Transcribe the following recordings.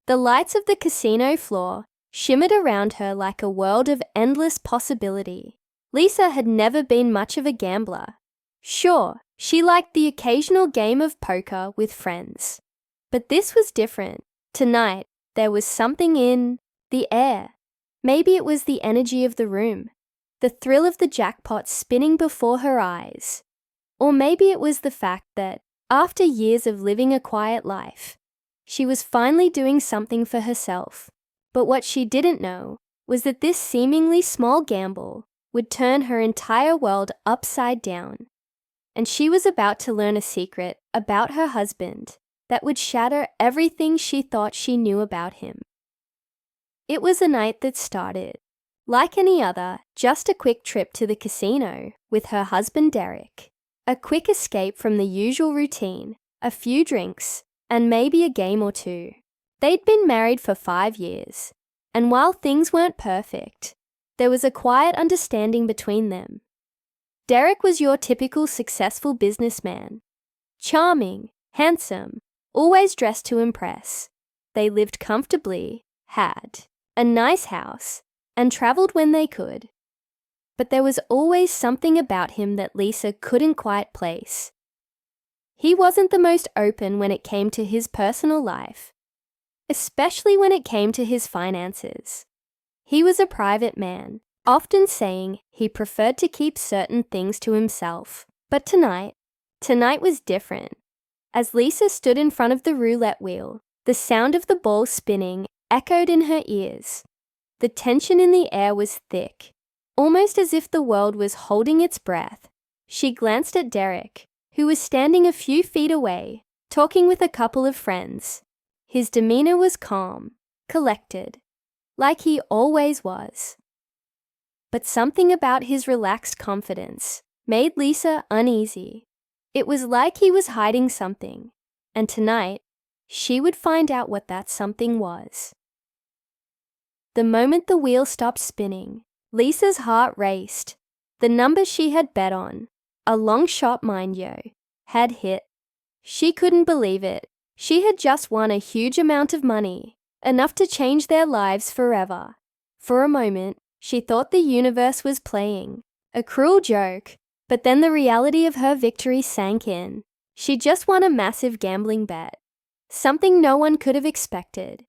The lights of the casino floor shimmered around her like a world of endless possibility. Lisa had never been much of a gambler. Sure, she liked the occasional game of poker with friends. But this was different. Tonight, there was something in the air. Maybe it was the energy of the room, the thrill of the jackpot spinning before her eyes. Or maybe it was the fact that, after years of living a quiet life, she was finally doing something for herself. But what she didn't know was that this seemingly small gamble would turn her entire world upside down. And she was about to learn a secret about her husband that would shatter everything she thought she knew about him. It was a night that started, like any other, just a quick trip to the casino with her husband Derek. A quick escape from the usual routine, a few drinks, and maybe a game or two. They'd been married for 5 years, and while things weren't perfect, there was a quiet understanding between them. Derek was your typical successful businessman. Charming, handsome, always dressed to impress. They lived comfortably, had a nice house, and traveled when they could. But there was always something about him that Lisa couldn't quite place. He wasn't the most open when it came to his personal life, especially when it came to his finances. He was a private man, often saying he preferred to keep certain things to himself. But tonight was different. As Lisa stood in front of the roulette wheel, the sound of the ball spinning echoed in her ears. The tension in the air was thick, almost as if the world was holding its breath. She glanced at Derek, who was standing a few feet away, talking with a couple of friends. His demeanor was calm, collected, like he always was. But something about his relaxed confidence made Lisa uneasy. It was like he was hiding something, and tonight, she would find out what that something was. The moment the wheel stopped spinning, Lisa's heart raced. The number she had bet on, a long shot mind you, had hit. She couldn't believe it. She had just won a huge amount of money, enough to change their lives forever. For a moment, she thought the universe was playing a cruel joke, but then the reality of her victory sank in. She just won a massive gambling bet, something no one could have expected.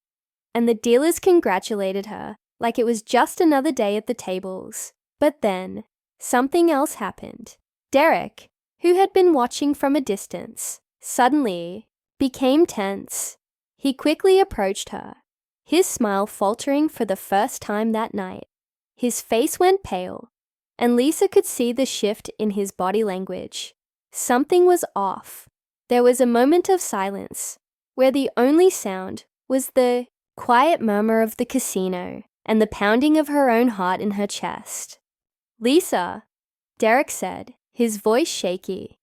And the dealers congratulated her like it was just another day at the tables. But then, something else happened. Derek, who had been watching from a distance, suddenly became tense. He quickly approached her, his smile faltering for the first time that night. His face went pale, and Lisa could see the shift in his body language. Something was off. There was a moment of silence, where the only sound was the quiet murmur of the casino and the pounding of her own heart in her chest. "Lisa," Derek said, his voice shaky.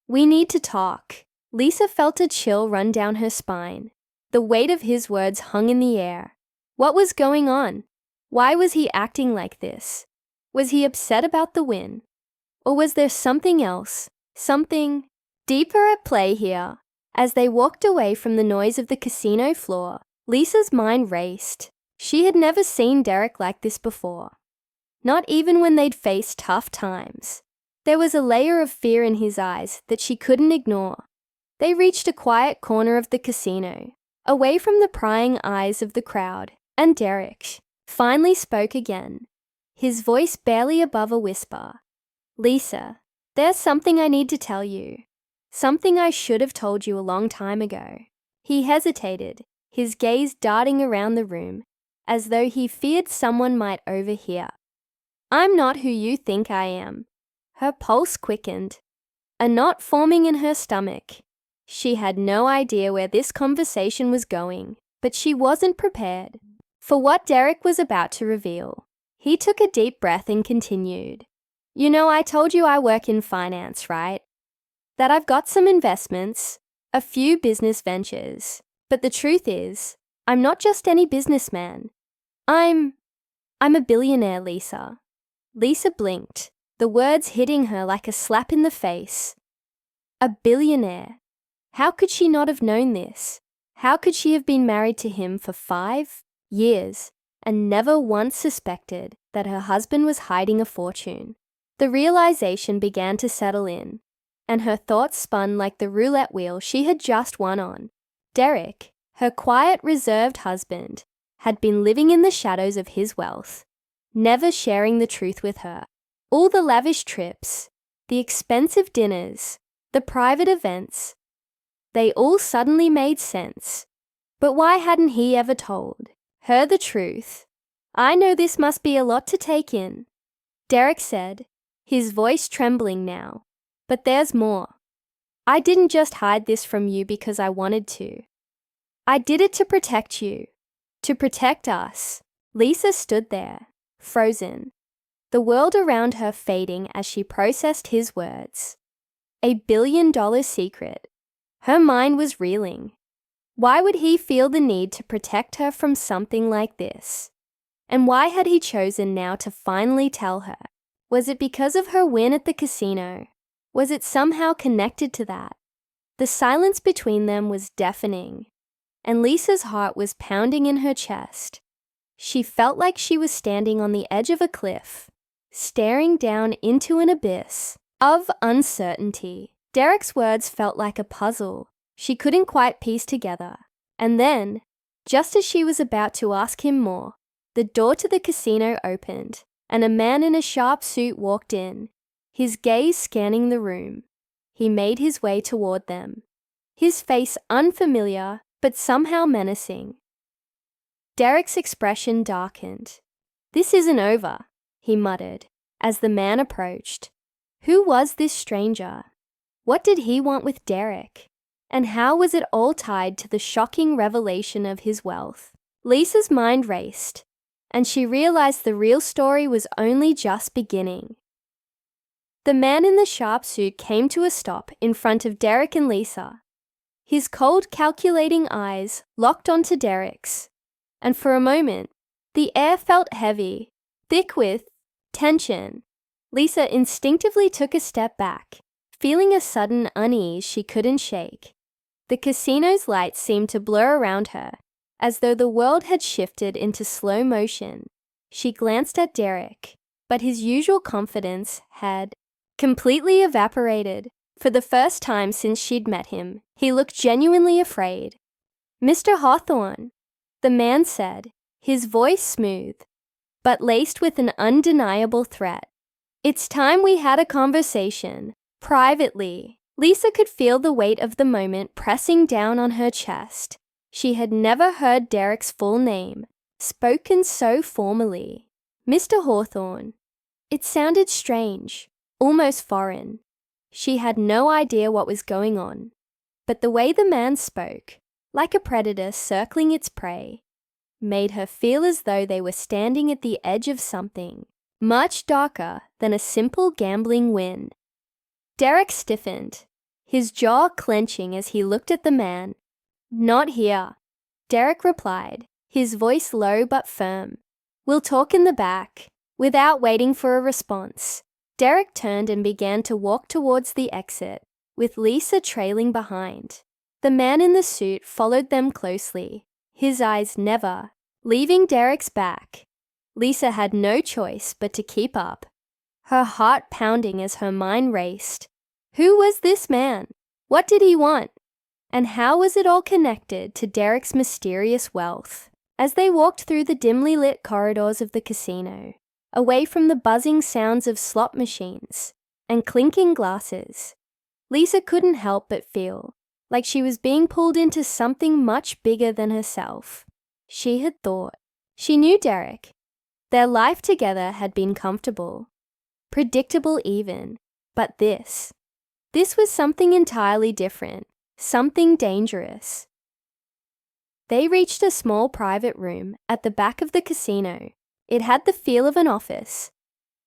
"We need to talk." Lisa felt a chill run down her spine. The weight of his words hung in the air. What was going on? Why was he acting like this? Was he upset about the win? Or was there something else, something deeper at play here? As they walked away from the noise of the casino floor, Lisa's mind raced. She had never seen Derek like this before. Not even when they'd faced tough times. There was a layer of fear in his eyes that she couldn't ignore. They reached a quiet corner of the casino, away from the prying eyes of the crowd, and Derek finally spoke again, his voice barely above a whisper. "Lisa, there's something I need to tell you. Something I should have told you a long time ago." He hesitated, his gaze darting around the room, as though he feared someone might overhear. "I'm not who you think I am." Her pulse quickened, a knot forming in her stomach. She had no idea where this conversation was going, but she wasn't prepared for what Derek was about to reveal. He took a deep breath and continued. "You know, I told you I work in finance, right? That I've got some investments, a few business ventures. But the truth is, I'm not just any businessman. I'm a billionaire, Lisa." Lisa blinked, the words hitting her like a slap in the face. A billionaire. How could she not have known this? How could she have been married to him for 5 years and never once suspected that her husband was hiding a fortune? The realization began to settle in, and her thoughts spun like the roulette wheel she had just won on. Derek, her quiet, reserved husband, had been living in the shadows of his wealth, never sharing the truth with her. All the lavish trips, the expensive dinners, the private events, they all suddenly made sense. But why hadn't he ever told her the truth? "I know this must be a lot to take in," Derek said, his voice trembling now. "But there's more. I didn't just hide this from you because I wanted to. I did it to protect you, to protect us." Lisa stood there, frozen, the world around her fading as she processed his words. $1 billion secret. Her mind was reeling. Why would he feel the need to protect her from something like this? And why had he chosen now to finally tell her? Was it because of her win at the casino? Was it somehow connected to that? The silence between them was deafening, and Lisa's heart was pounding in her chest. She felt like she was standing on the edge of a cliff, staring down into an abyss of uncertainty. Derek's words felt like a puzzle she couldn't quite piece together. And then, just as she was about to ask him more, the door to the casino opened, and a man in a sharp suit walked in, his gaze scanning the room. He made his way toward them, his face unfamiliar but somehow menacing. Derek's expression darkened. "This isn't over," he muttered as the man approached. Who was this stranger? What did he want with Derek? And how was it all tied to the shocking revelation of his wealth? Lisa's mind raced, and she realized the real story was only just beginning. The man in the sharp suit came to a stop in front of Derek and Lisa. His cold, calculating eyes locked onto Derek's, and for a moment, the air felt heavy, thick with tension. Lisa instinctively took a step back, feeling a sudden unease she couldn't shake. The casino's lights seemed to blur around her, as though the world had shifted into slow motion. She glanced at Derek, but his usual confidence had completely evaporated. For the first time since she'd met him, he looked genuinely afraid. "Mr. Hawthorne," the man said, his voice smooth, but laced with an undeniable threat. "It's time we had a conversation, privately." Lisa could feel the weight of the moment pressing down on her chest. She had never heard Derek's full name, spoken so formally. "Mr. Hawthorne." It sounded strange, almost foreign. She had no idea what was going on, but the way the man spoke, like a predator circling its prey, made her feel as though they were standing at the edge of something much darker than a simple gambling win. Derek stiffened, his jaw clenching as he looked at the man. "Not here," Derek replied, his voice low but firm. "We'll talk in the back." Without waiting for a response, Derek turned and began to walk towards the exit, with Lisa trailing behind. The man in the suit followed them closely, his eyes never leaving Derek's back. Lisa had no choice but to keep up, her heart pounding as her mind raced. Who was this man? What did he want? And how was it all connected to Derek's mysterious wealth? As they walked through the dimly lit corridors of the casino, away from the buzzing sounds of slot machines and clinking glasses, Lisa couldn't help but feel like she was being pulled into something much bigger than herself. She had thought. She knew Derek. Their life together had been comfortable, predictable even, but this was something entirely different, something dangerous. They reached a small private room at the back of the casino. It had the feel of an office,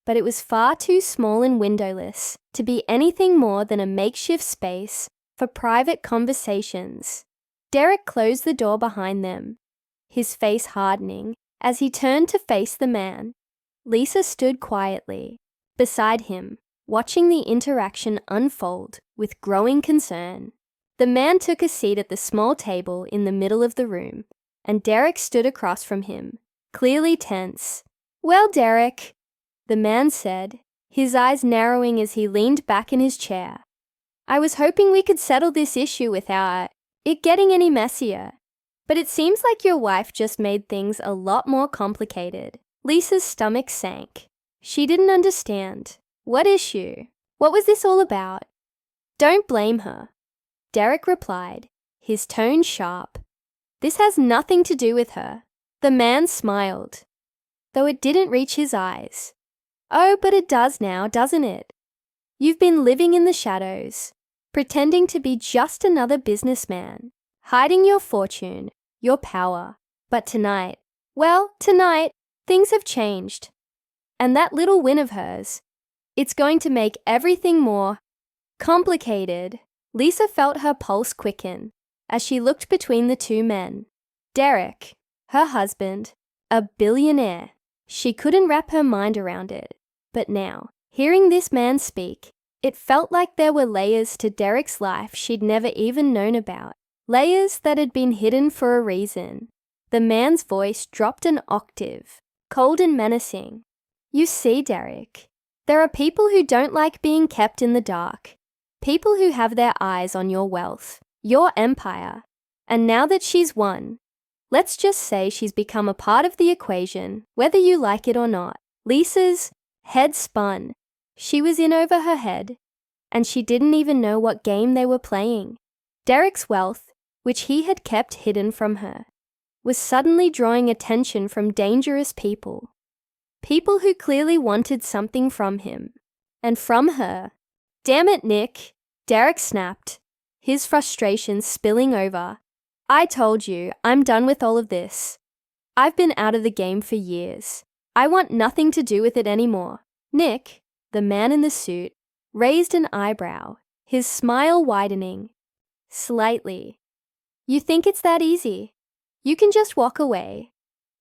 but it was far too small and windowless to be anything more than a makeshift space for private conversations. Derek closed the door behind them, his face hardening as he turned to face the man. Lisa stood quietly beside him, watching the interaction unfold with growing concern. The man took a seat at the small table in the middle of the room, and Derek stood across from him, clearly tense. "Well, Derek," the man said, his eyes narrowing as he leaned back in his chair. "I was hoping we could settle this issue without it getting any messier. But it seems like your wife just made things a lot more complicated." Lisa's stomach sank. She didn't understand. What issue? What was this all about? "Don't blame her," Derek replied, his tone sharp. "This has nothing to do with her." The man smiled, though it didn't reach his eyes. "Oh, but it does now, doesn't it? You've been living in the shadows, pretending to be just another businessman, hiding your fortune, your power. But tonight, things have changed. And that little win of hers, it's going to make everything more complicated." Lisa felt her pulse quicken as she looked between the two men. Derek, her husband, a billionaire. She couldn't wrap her mind around it. But now, hearing this man speak, it felt like there were layers to Derek's life she'd never even known about. Layers that had been hidden for a reason. The man's voice dropped an octave, cold and menacing. "You see, Derek, there are people who don't like being kept in the dark. People who have their eyes on your wealth, your empire. And now that she's won, let's just say she's become a part of the equation, whether you like it or not." Lisa's head spun. She was in over her head, and she didn't even know what game they were playing. Derek's wealth, which he had kept hidden from her, was suddenly drawing attention from dangerous people. People who clearly wanted something from him. And from her. "Damn it, Nick," Derek snapped, his frustration spilling over. "I told you, I'm done with all of this. I've been out of the game for years. I want nothing to do with it anymore." Nick, the man in the suit, raised an eyebrow, his smile widening slightly. "You think it's that easy? You can just walk away,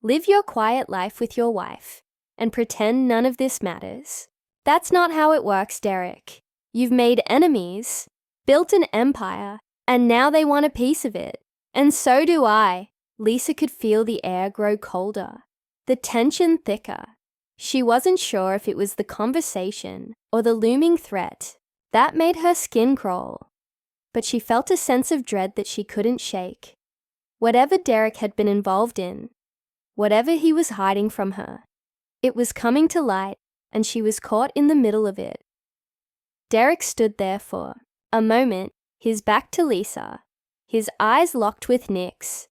live your quiet life with your wife, and pretend none of this matters. That's not how it works, Derek. You've made enemies, built an empire, and now they want a piece of it. And so do I." Lisa could feel the air grow colder, the tension thicker. She wasn't sure if it was the conversation or the looming threat that made her skin crawl. But she felt a sense of dread that she couldn't shake. Whatever Derek had been involved in, whatever he was hiding from her, it was coming to light, and she was caught in the middle of it. Derek stood there for a moment, his back to Lisa, his eyes locked with Nick's.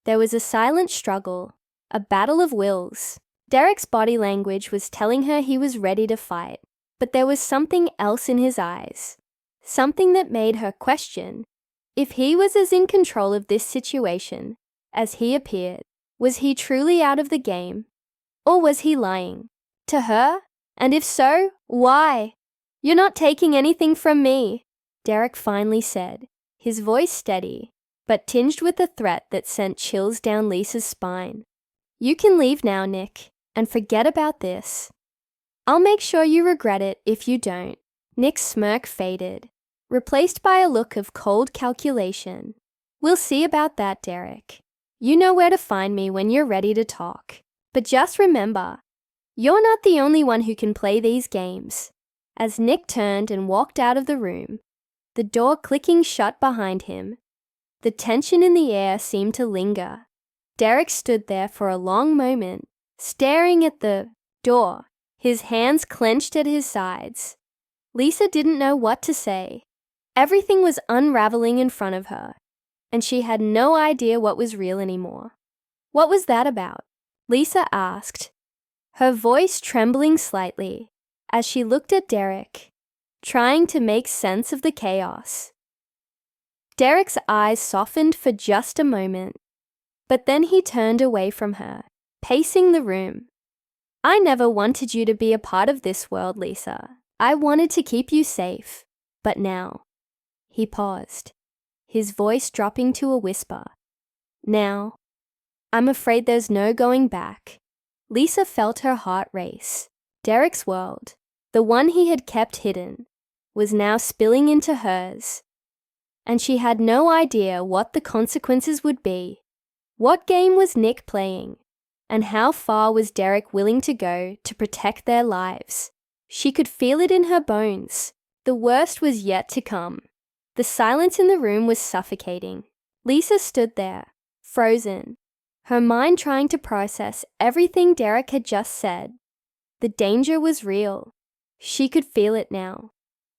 There was a silent struggle, a battle of wills. Derek's body language was telling her he was ready to fight, but there was something else in his eyes, something that made her question if he was as in control of this situation as he appeared. Was he truly out of the game, or was he lying to her? And if so, why? "You're not taking anything from me," Derek finally said, his voice steady, but tinged with a threat that sent chills down Lisa's spine. "You can leave now, Nick, and forget about this. I'll make sure you regret it if you don't." Nick's smirk faded, replaced by a look of cold calculation. "We'll see about that, Derek. You know where to find me when you're ready to talk. But just remember, you're not the only one who can play these games." As Nick turned and walked out of the room, the door clicking shut behind him, the tension in the air seemed to linger. Derek stood there for a long moment, staring at the door, his hands clenched at his sides. Lisa didn't know what to say. Everything was unraveling in front of her, and she had no idea what was real anymore. "What was that about?" Lisa asked, her voice trembling slightly as she looked at Derek, trying to make sense of the chaos. Derek's eyes softened for just a moment, but then he turned away from her, pacing the room. "I never wanted you to be a part of this world, Lisa. I wanted to keep you safe. But now," he paused, his voice dropping to a whisper, "now, I'm afraid there's no going back." Lisa felt her heart race. Derek's world, the one he had kept hidden, was now spilling into hers. and she had no idea what the consequences would be. What game was Nick playing? And how far was Derek willing to go to protect their lives? She could feel it in her bones. The worst was yet to come. The silence in the room was suffocating. Lisa stood there, frozen, her mind trying to process everything Derek had just said. The danger was real. She could feel it now,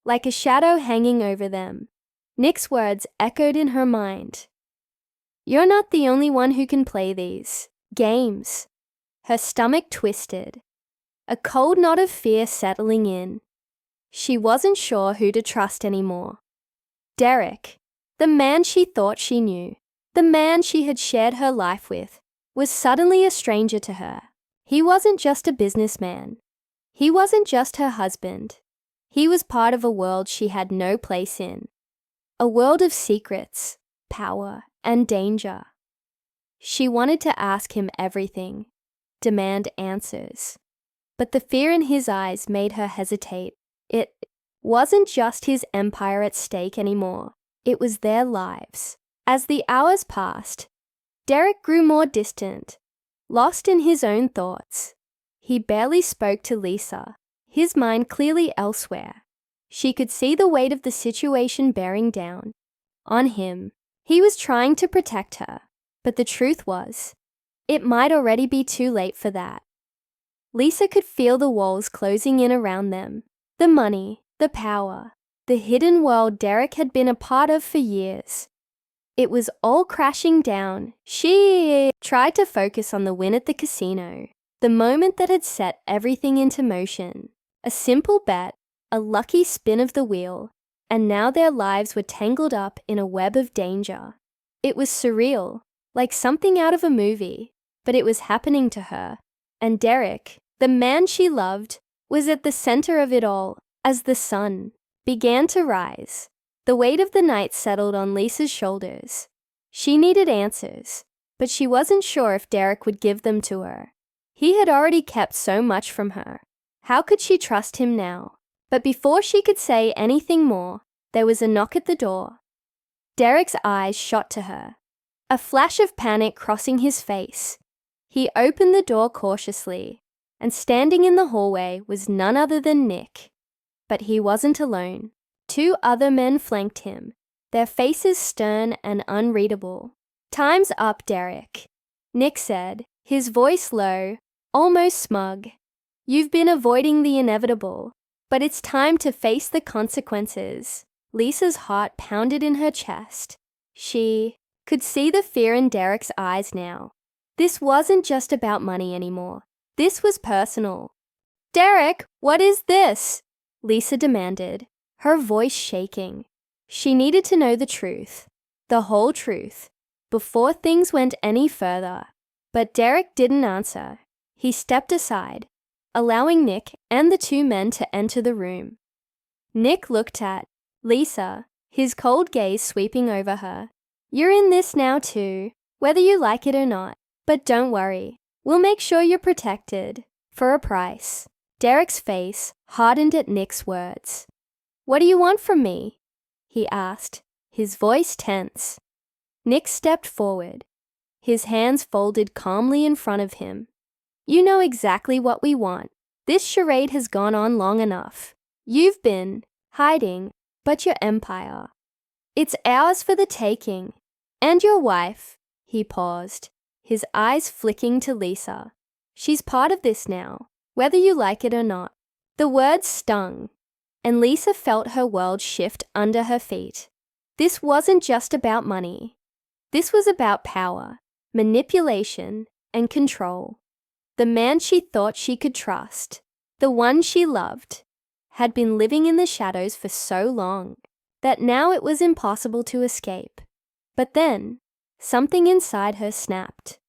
like a shadow hanging over them. Nick's words echoed in her mind. "You're not the only one who can play these games." Her stomach twisted, a cold knot of fear settling in. She wasn't sure who to trust anymore. Derek, the man she thought she knew, the man she had shared her life with, was suddenly a stranger to her. He wasn't just a businessman. He wasn't just her husband. He was part of a world she had no place in. A world of secrets, power, and danger. She wanted to ask him everything, demand answers. But the fear in his eyes made her hesitate. It wasn't just his empire at stake anymore. It was their lives. As the hours passed, Derek grew more distant, lost in his own thoughts. He barely spoke to Lisa, his mind clearly elsewhere. She could see the weight of the situation bearing down on him. He was trying to protect her, but the truth was, it might already be too late for that. Lisa could feel the walls closing in around them. The money, the power, the hidden world Derek had been a part of for years. It was all crashing down. She tried to focus on the win at the casino, the moment that had set everything into motion. A simple bet, a lucky spin of the wheel, and now their lives were tangled up in a web of danger. It was surreal, like something out of a movie, but it was happening to her. And Derek, the man she loved, was at the center of it all. As the sun began to rise, the weight of the night settled on Lisa's shoulders. She needed answers, but she wasn't sure if Derek would give them to her. He had already kept so much from her. How could she trust him now? But before she could say anything more, there was a knock at the door. Derek's eyes shot to her, a flash of panic crossing his face. He opened the door cautiously, and standing in the hallway was none other than Nick. But he wasn't alone. 2 other men flanked him, their faces stern and unreadable. "Time's up, Derek," Nick said, his voice low, almost smug. "You've been avoiding the inevitable, but it's time to face the consequences." Lisa's heart pounded in her chest. She could see the fear in Derek's eyes now. This wasn't just about money anymore. This was personal. "Derek, what is this?" Lisa demanded, her voice shaking. She needed to know the truth, the whole truth, before things went any further. But Derek didn't answer. He stepped aside, allowing Nick and the 2 men to enter the room. Nick looked at Lisa, his cold gaze sweeping over her. "You're in this now too, whether you like it or not. But don't worry, we'll make sure you're protected, for a price." Derek's face hardened at Nick's words. "What do you want from me?" he asked, his voice tense. Nick stepped forward, his hands folded calmly in front of him. "You know exactly what we want. This charade has gone on long enough. You've been hiding, but your empire. It's ours for the taking. And your wife." He paused, his eyes flicking to Lisa. "She's part of this now, whether you like it or not." The words stung, and Lisa felt her world shift under her feet. This wasn't just about money. This was about power, manipulation, and control. The man she thought she could trust, the one she loved, had been living in the shadows for so long that now it was impossible to escape. But then, something inside her snapped.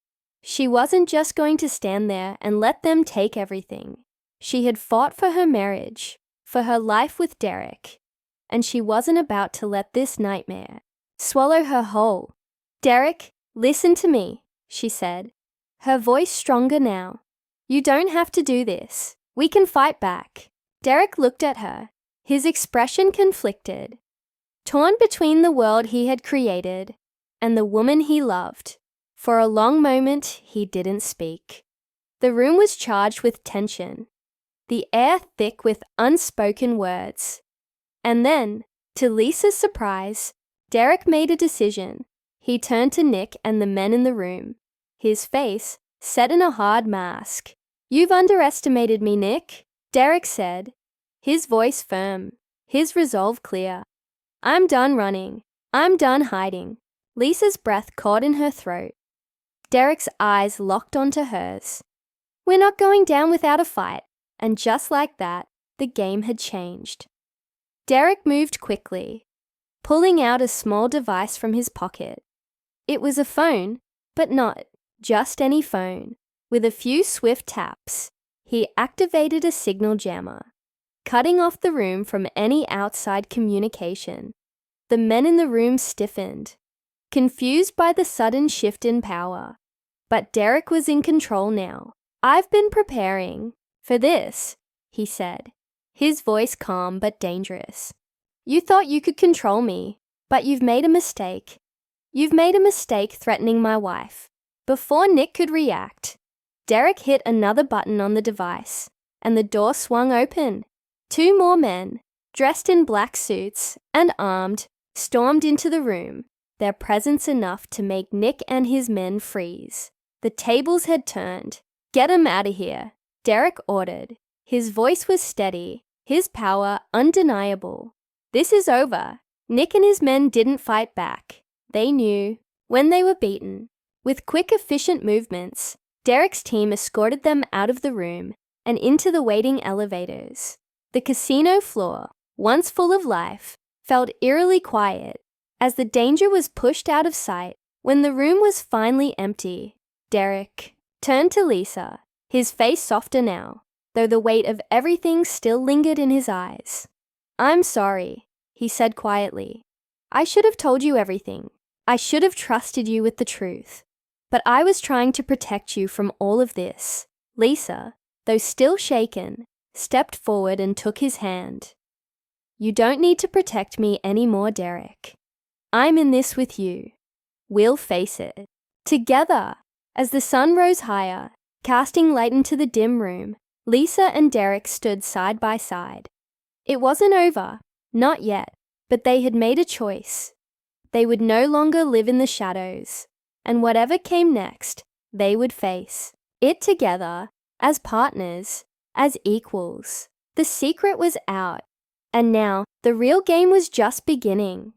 She wasn't just going to stand there and let them take everything. She had fought for her marriage, for her life with Derek, and she wasn't about to let this nightmare swallow her whole. "Derek, listen to me," she said, her voice stronger now. "You don't have to do this. We can fight back." Derek looked at her, his expression conflicted. torn between the world he had created and the woman he loved. For a long moment, he didn't speak. The room was charged with tension, the air thick with unspoken words. And then, to Lisa's surprise, Derek made a decision. He turned to Nick and the men in the room, his face set in a hard mask. "You've underestimated me, Nick," Derek said, his voice firm, his resolve clear. "I'm done running. I'm done hiding." Lisa's breath caught in her throat. Derek's eyes locked onto hers. "We're not going down without a fight." And just like that, the game had changed. Derek moved quickly, pulling out a small device from his pocket. It was a phone, but not just any phone. With a few swift taps, he activated a signal jammer, cutting off the room from any outside communication. The men in the room stiffened, confused by the sudden shift in power. But Derek was in control now. "I've been preparing for this," he said, his voice calm but dangerous. "You thought you could control me, but you've made a mistake. You've made a mistake threatening my wife." Before Nick could react, Derek hit another button on the device, and the door swung open. 2 more men, dressed in black suits and armed, stormed into the room, their presence enough to make Nick and his men freeze. The tables had turned. "Get 'em out of here," Derek ordered. His voice was steady, his power undeniable. "This is over." Nick and his men didn't fight back. They knew when they were beaten. With quick, efficient movements, Derek's team escorted them out of the room and into the waiting elevators. The casino floor, once full of life, felt eerily quiet as the danger was pushed out of sight. When the room was finally empty, Derek turned to Lisa, his face softer now, though the weight of everything still lingered in his eyes. "I'm sorry," he said quietly. "I should have told you everything. I should have trusted you with the truth. But I was trying to protect you from all of this." Lisa, though still shaken, stepped forward and took his hand. "You don't need to protect me anymore, Derek. I'm in this with you. We'll face it together." As the sun rose higher, casting light into the dim room, Lisa and Derek stood side by side. It wasn't over, not yet, but they had made a choice. They would no longer live in the shadows, and whatever came next, they would face it together, as partners, as equals. The secret was out, and now the real game was just beginning.